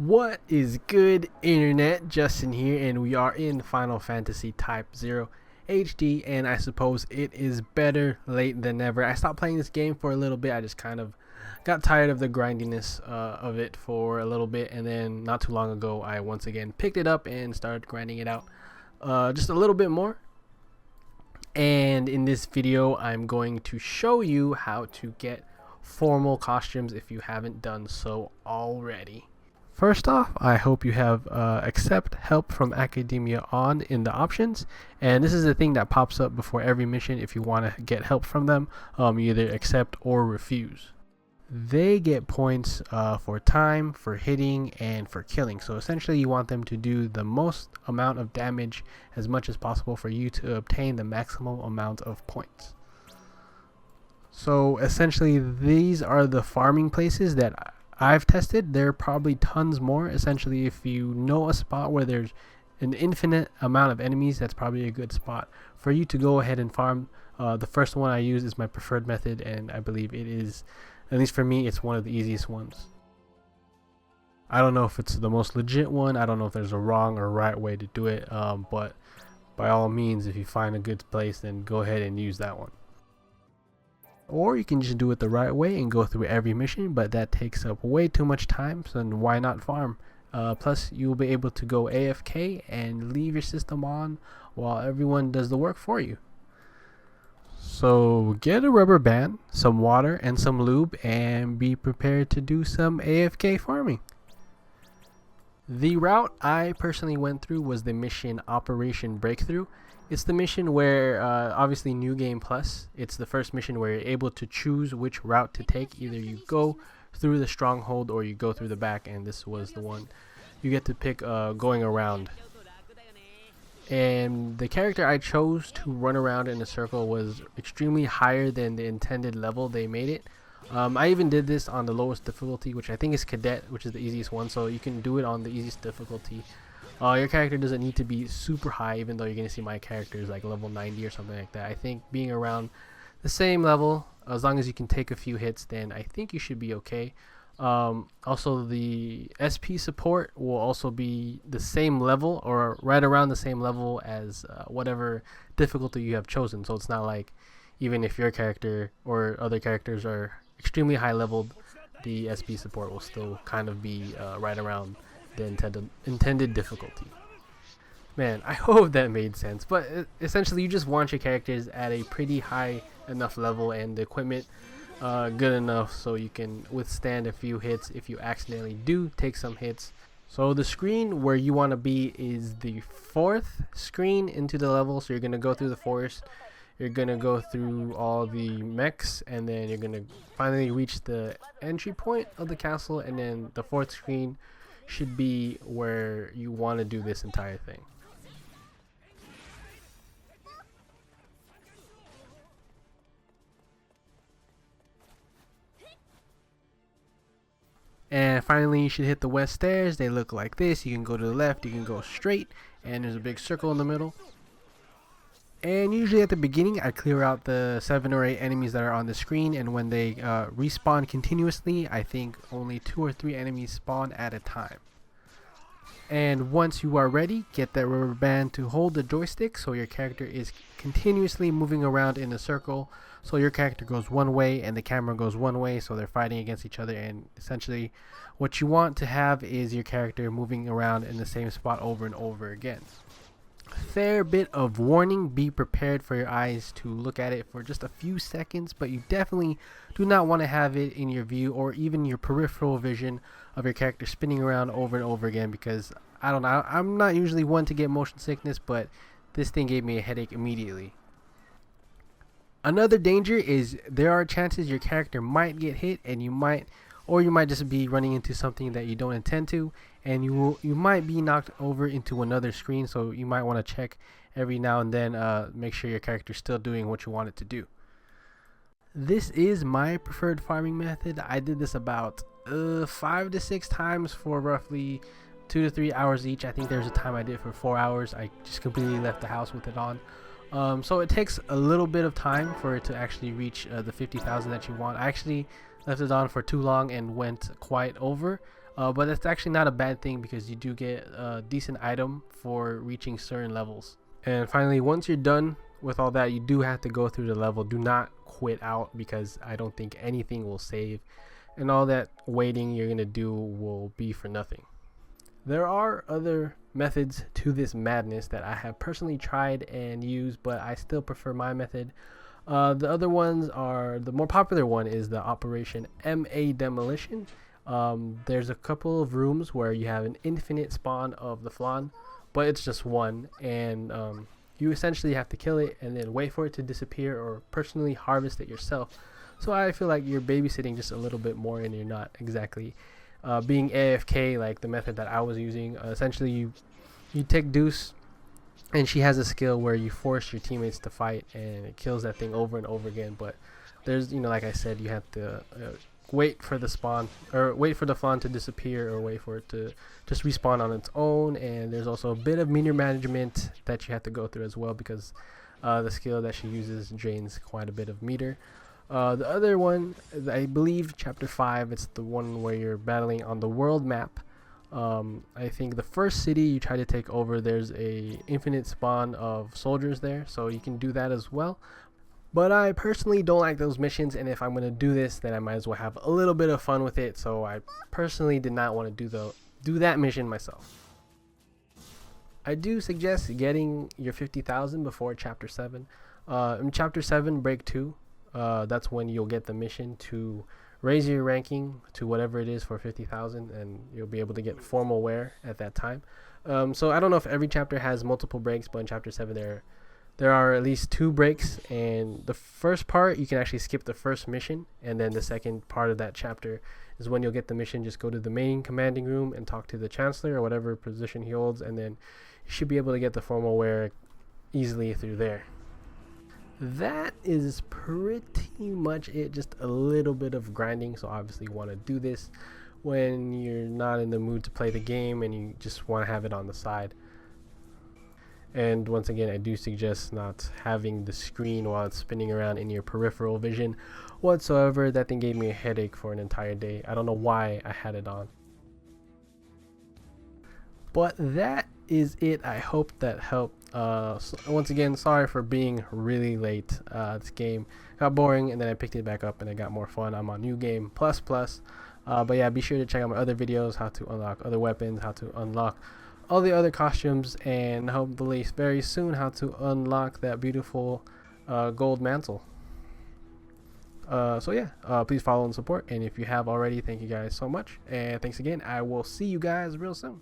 What is good, internet? Justin here, and we are in Final Fantasy Type-0 HD, and I suppose it is better late than never. I stopped playing this game for a little bit. I just kind of got tired of the grindiness of it for a little bit, and then not too long ago I once again picked it up and started grinding it out just a little bit more. And in this video I'm going to show you how to get formal costumes if you haven't done so already. First off, I hope you have accept help from academia on in the options, and this is the thing that pops up before every mission. If you want to get help from them, you either accept or refuse. They get points for time, for hitting, and for killing. So essentially you want them to do the most amount of damage as much as possible for you to obtain the maximum amount of points. So essentially these are the farming places that I've tested. There are probably tons more. Essentially, if you know a spot where there's an infinite amount of enemies, that's probably a good spot for you to go ahead and farm. The first one I use is my preferred method, and I believe it is, at least for me, it's one of the easiest ones. I don't know if it's the most legit one. I don't know if there's a wrong or right way to do it, but by all means, if you find a good place, then go ahead and use that one. Or you can just do it the right way and go through every mission, but that takes up way too much time, so then why not farm? Plus you'll be able to go AFK and leave your system on while everyone does the work for you. So get a rubber band, some water, and some lube, and be prepared to do some AFK farming. The route I personally went through was the mission Operation Breakthrough. It's the mission where, obviously New Game Plus, it's the first mission where you're able to choose which route to take. Either you go through the stronghold or you go through the back, and this was the one. You get to pick going around. And the character I chose to run around in a circle was extremely higher than the intended level they made it. I even did this on the lowest difficulty, which I think is Cadet, which is the easiest one, so you can do it on the easiest difficulty. Your character doesn't need to be super high, even though you're going to see my character is like level 90 or something like that. I think being around the same level, as long as you can take a few hits, then I think you should be okay. Also, the SP support will also be the same level or right around the same level as whatever difficulty you have chosen. So it's not like even if your character or other characters are extremely high leveled, the SP support will still kind of be right around the intended difficulty. Man, I hope that made sense, but essentially you just want your characters at a pretty high enough level and the equipment good enough so you can withstand a few hits if you accidentally do take some hits. So the screen where you want to be is the fourth screen into the level, so you're going to go through the forest, you're going to go through all the mechs, and then you're going to finally reach the entry point of the castle, and then the fourth screen should be where you want to do this entire thing. And finally you should hit the west stairs. They look like this. You can go to the left, you can go straight, and there's a big circle in the middle. And usually at the beginning I clear out the 7 or 8 enemies that are on the screen, and when they respawn continuously, I think only 2 or 3 enemies spawn at a time. And once you are ready, get that rubber band to hold the joystick so your character is continuously moving around in a circle. So your character goes one way and the camera goes one way, so they're fighting against each other, and essentially what you want to have is your character moving around in the same spot over and over again. Fair bit of warning, be prepared for your eyes to look at it for just a few seconds, but you definitely do not want to have it in your view or even your peripheral vision of your character spinning around over and over again, because I don't know, I'm not usually one to get motion sickness, but this thing gave me a headache immediately. Another danger is there are chances your character might get hit, and you might just be running into something that you don't intend to, and you might be knocked over into another screen, so you might want to check every now and then, make sure your character's still doing what you want it to do. This is my preferred farming method. I did this about 5 to 6 times for roughly 2 to 3 hours each. I think there's a time I did for 4 hours. I just completely left the house with it on. So it takes a little bit of time for it to actually reach the 50,000 that you want. I actually left it on for too long and went quite over. but that's actually not a bad thing because you do get a decent item for reaching certain levels. And finally, once you're done with all that, you do have to go through the level. Do not quit out because I don't think anything will save, and all that waiting you're gonna do will be for nothing. There are other methods to this madness that I have personally tried and used, but I still prefer my method. The other ones are, the more popular one is the Operation MA Demolition. There's a couple of rooms where you have an infinite spawn of the flan, but it's just one, and you essentially have to kill it and then wait for it to disappear or personally harvest it yourself. So I feel like you're babysitting just a little bit more and you're not exactly being AFK like the method that I was using. Essentially you take Deuce, and she has a skill where you force your teammates to fight and it kills that thing over and over again. But there's, like I said, you have to wait for the spawn, or wait for the flan to disappear, or wait for it to just respawn on its own. And there's also a bit of meter management that you have to go through as well, because the skill that she uses drains quite a bit of meter. The other one, I believe chapter 5, it's the one where you're battling on the world map. I think the first city you try to take over, there's a infinite spawn of soldiers there, so you can do that as well. But I personally don't like those missions, and if I'm going to do this, then I might as well have a little bit of fun with it. So I personally did not want to do that mission myself. I do suggest getting your 50,000 before chapter 7. In chapter 7 break 2, that's when you'll get the mission to raise your ranking to whatever it is for 50,000, and you'll be able to get formal wear at that time. So I don't know if every chapter has multiple breaks, but in chapter 7 there are at least 2 breaks, and the first part you can actually skip the first mission, and then the second part of that chapter is when you'll get the mission. Just go to the main commanding room and talk to the chancellor or whatever position he holds, and then you should be able to get the formal wear easily through there. That is pretty much it. Just a little bit of grinding, so obviously you want to do this when you're not in the mood to play the game and you just want to have it on the side. And once again, I do suggest not having the screen while it's spinning around in your peripheral vision whatsoever. That thing gave me a headache for an entire day. I don't know why I had it on. But that is it. I hope that helped. Once again, sorry for being really late. This game got boring, and then I picked it back up and it got more fun. I'm on New Game Plus. But yeah, be sure to check out my other videos, how to unlock other weapons, how to unlock all the other costumes, and hopefully very soon how to unlock that beautiful gold mantle. So yeah, please follow and support, and if you have already, thank you guys so much, and thanks again. I will see you guys real soon.